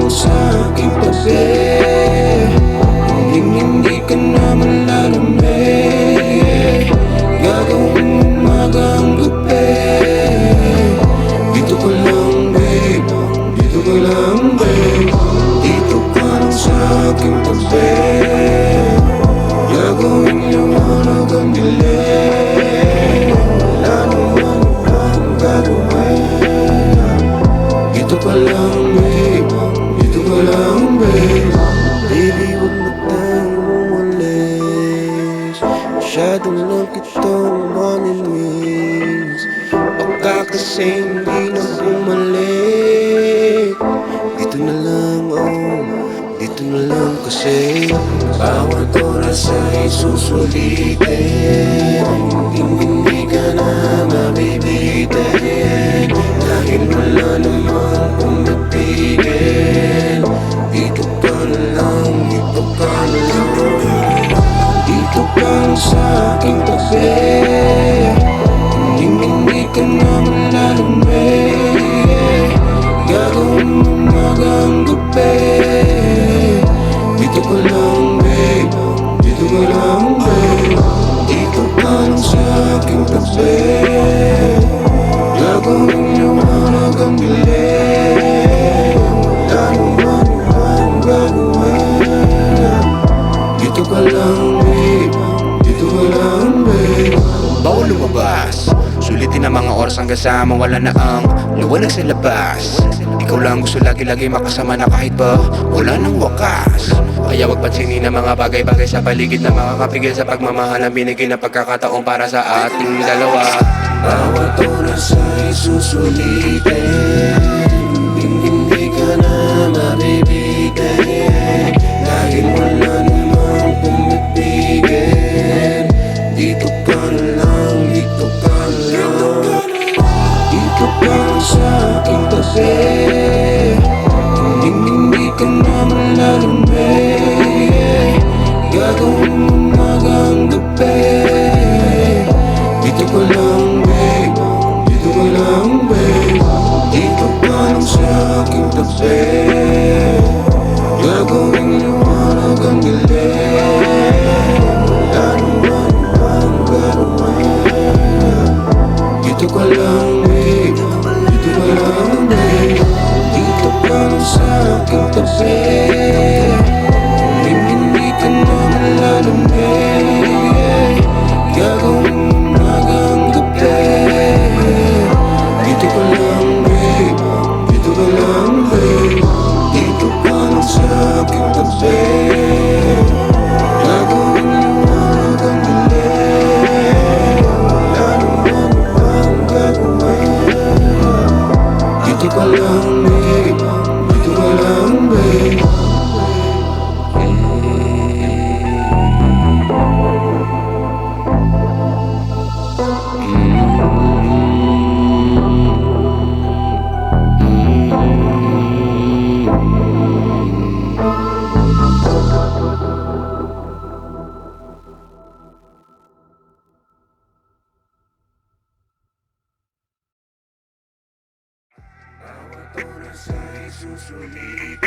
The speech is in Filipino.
lang sa aking tabi. Hindi ka na malalamig. Gagawin umaga ang gabi. Dito ka lang babe, dito ka lang babe. Dito ka lang sa aking tabi. Gagawin liwanag ang dilim. Wala naman ibang gagawin. Dito ka lang babe, dito ka lang babe. Baby, huwag na tayong umalis. Masyado lang kitang mamimiss. Baka kasi hindi na bumalik. Dito na lang, oh, dito na lang kasi. Bawat oras ay susulitin. Hindi ka na mabibitin. Dahil wala namang pumipigil. Dito ka na lang, dito ka na lang. Dito ka lang sa aking tabi. Hindi ka na malalamig. Gagawin umaga ang gabi. Dito ka lang babe, dito ka lang babe. Dito ka lang sa aking tabi. Gagawin liwanag ang dilim. Wala naman ibang gagawin. Dito ka lang babe, dito ka lang babe. Bawal lumabas, sulitin ang mga oras hanggang sa mawala na ang liwanag sa labas. Ikaw lang gusto lagi-lagi makasama na kahit ba wala nang wakas. Kaya wag pansinin ang mga bagay-bagay sa paligid na makakapigil sa pagmamahal ang binigay na pagkakataon para sa ating dalawa. Bawat oras ay susulitin. Hindi ka na mabibitin. Dahil wala namang pumipigil. Dito ka na lang, dito ka na lang. Dito ka lang sa aking tabi. Hindi ka na malalamig. Gagawin umaga ang gabi. Dito ka lang babe, dito ka lang babe. Dito ka lang sa aking tabi. Gagawin liwanag ang dilim. Wala naman ibang gagawin. Dito ka lang babe, dito ka lang babe. Dito ka lang sa aking tabi. Hindi ka na malalamig. Gagawin umaga ang gabi. Dito ka lang babe, dito ka lang babe. Dito ka lang sa aking tabi. Gagawin liwanag ang dilim. Wala naman ibang gagawin. Dito ka lang babe, dito ka lang babe. Bawat oras ay susulitin.